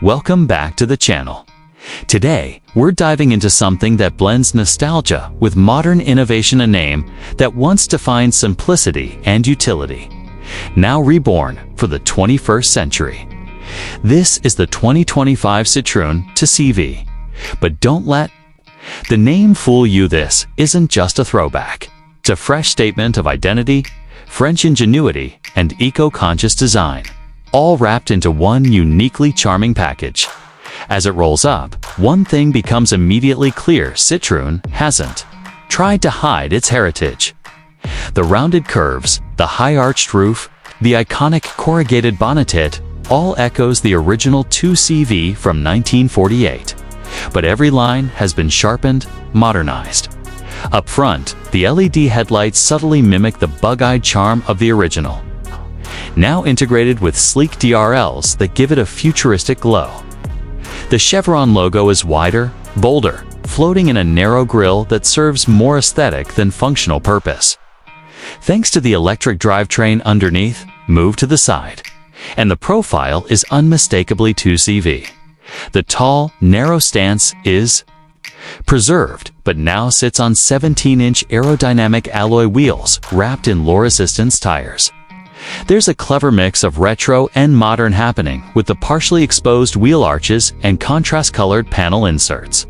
welcome back to the channel. Today, we're diving into something that blends nostalgia with modern innovation, a name that once defined simplicity and utility. Now reborn for the 21st century. This is the 2025 Citroën 2CV. But don't let the name fool you. This isn't just a throwback. It's a fresh statement of identity, French ingenuity, and eco-conscious design, all wrapped into one uniquely charming package. As it rolls up, one thing becomes immediately clear: Citroën hasn't tried to hide its heritage. The rounded curves, the high-arched roof, the iconic corrugated bonnet all echoes the original 2CV from 1948. But every line has been sharpened, modernized. Up front, the LED headlights subtly mimic the bug-eyed charm of the original, now integrated with sleek DRLs that give it a futuristic glow. The chevron logo is wider, bolder, floating in a narrow grille that serves more aesthetic than functional purpose. Thanks to the electric drivetrain underneath, moved to the side, and the profile is unmistakably 2CV. The tall, narrow stance is preserved, but now sits on 17-inch aerodynamic alloy wheels wrapped in low-resistance tires. There's a clever mix of retro and modern happening with the partially exposed wheel arches and contrast-colored panel inserts.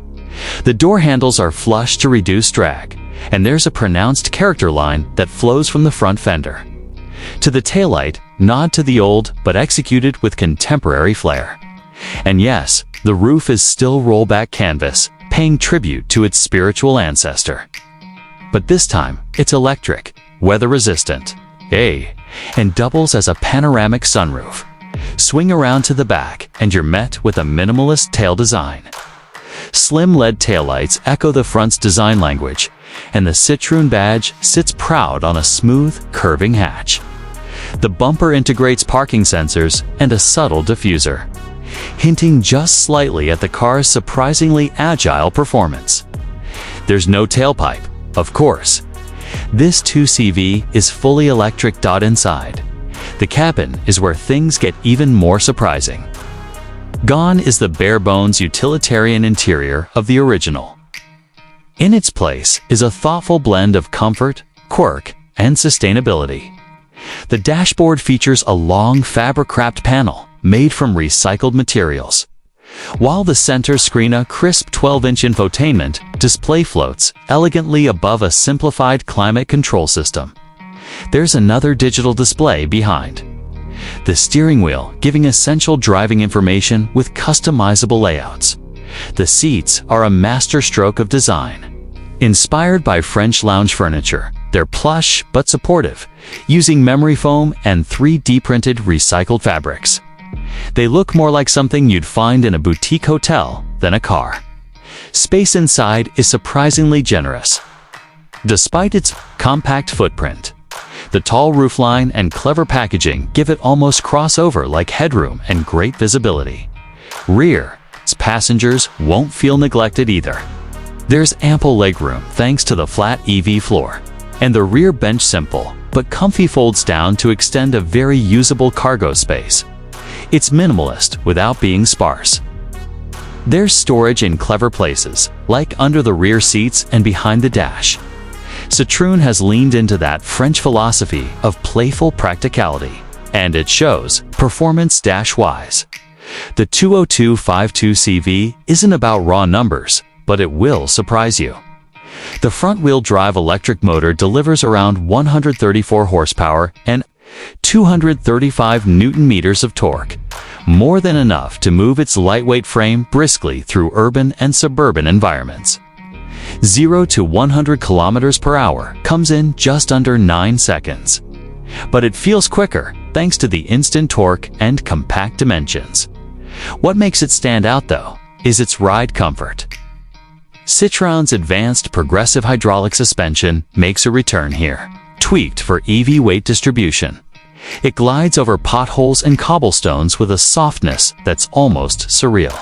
The door handles are flush to reduce drag, and there's a pronounced character line that flows from the front fender. To the taillight, nod to the old but executed with contemporary flair. And yes, the roof is still rollback canvas, paying tribute to its spiritual ancestor. But this time, it's electric, weather-resistant, and doubles as a panoramic sunroof. Swing around to the back, and you're met with a minimalist tail design. Slim LED taillights echo the front's design language, and the Citroën badge sits proud on a smooth, curving hatch. The bumper integrates parking sensors and a subtle diffuser, hinting just slightly at the car's surprisingly agile performance. There's no tailpipe, of course. This 2CV is fully electric. Inside, the cabin is where things get even more surprising. Gone is the bare-bones utilitarian interior of the original. In its place is a thoughtful blend of comfort, quirk, and sustainability. The dashboard features a long fabric-wrapped panel made from recycled materials, while the center screen, a crisp 12-inch infotainment display, floats elegantly above a simplified climate control system. There's another digital display behind the steering wheel, giving essential driving information with customizable layouts. The seats are a masterstroke of design. Inspired by French lounge furniture, they're plush but supportive, using memory foam and 3D printed recycled fabrics. They look more like something you'd find in a boutique hotel than a car. Space inside is surprisingly generous. Despite its compact footprint, the tall roofline and clever packaging give it almost crossover-like headroom and great visibility. Rear, its passengers won't feel neglected either. There's ample legroom thanks to the flat EV floor, and the rear bench, simple but comfy, folds down to extend a very usable cargo space. It's minimalist without being sparse. There's storage in clever places, like under the rear seats and behind the dash. Citroën has leaned into that French philosophy of playful practicality, and it shows, performance-wise. The 20252 CV isn't about raw numbers, but it will surprise you. The front-wheel drive electric motor delivers around 134 horsepower and 235 Newton-meters of torque, more than enough to move its lightweight frame briskly through urban and suburban environments. 0 to 100 kilometers per hour comes in just under 9 seconds. But it feels quicker thanks to the instant torque and compact dimensions. What makes it stand out, though, is its ride comfort. Citroën's advanced progressive hydraulic suspension makes a return here, tweaked for EV weight distribution. It glides over potholes and cobblestones with a softness that's almost surreal.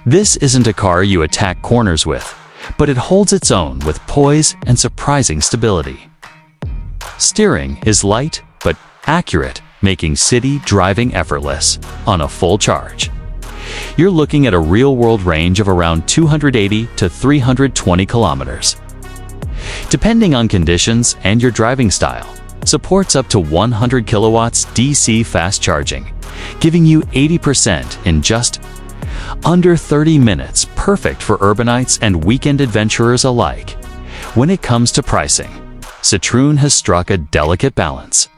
This isn't a car you attack corners with, but it holds its own with poise and surprising stability. Steering is light but accurate, making city driving effortless on a full charge. you're looking at a real-world range of around 280 to 320 kilometers. Depending on conditions and your driving style, supports up to 100 kilowatts DC fast charging, giving you 80% in just under 30 minutes, perfect for urbanites and weekend adventurers alike. When it comes to pricing, Citroën has struck a delicate balance.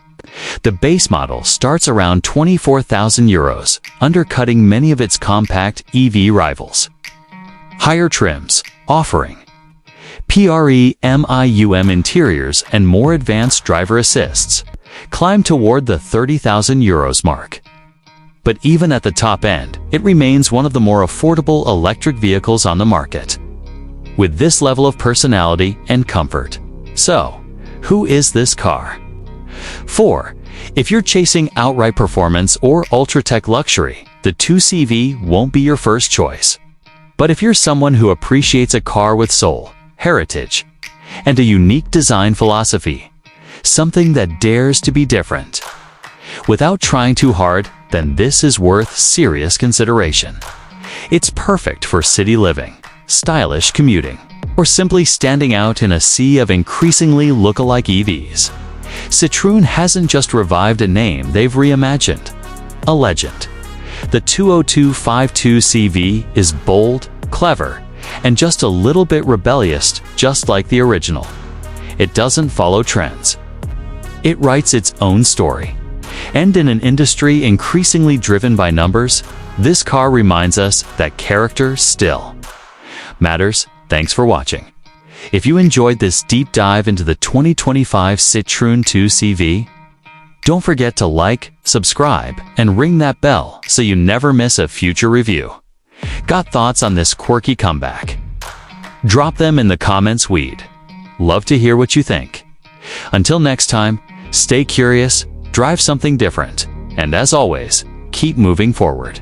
The base model starts around 24,000 euros, undercutting many of its compact EV rivals. Higher trims, offering premium interiors and more advanced driver assists, climb toward the 30,000 euros mark. But even at the top end, it remains one of the more affordable electric vehicles on the market, with this level of personality and comfort. So, who is this car? 4. If you're chasing outright performance or ultra-tech luxury, the 2CV won't be your first choice. But if you're someone who appreciates a car with soul, heritage, and a unique design philosophy, something that dares to be different, without trying too hard, then this is worth serious consideration. It's perfect for city living, stylish commuting, or simply standing out in a sea of increasingly look-alike EVs. Citroën hasn't just revived a name, they've reimagined a legend. The 2CV is bold, clever, and just a little bit rebellious, just like the original. It doesn't follow trends. It writes its own story. And in an industry increasingly driven by numbers, this car reminds us that character still matters. Thanks for watching. If you enjoyed this deep dive into the 2025 Citroën 2CV, don't forget to like, subscribe, and ring that bell so you never miss a future review. Got thoughts on this quirky comeback? Drop them in the comments. We'd love to hear what you think. Until next time, stay curious, drive something different, and as always, keep moving forward.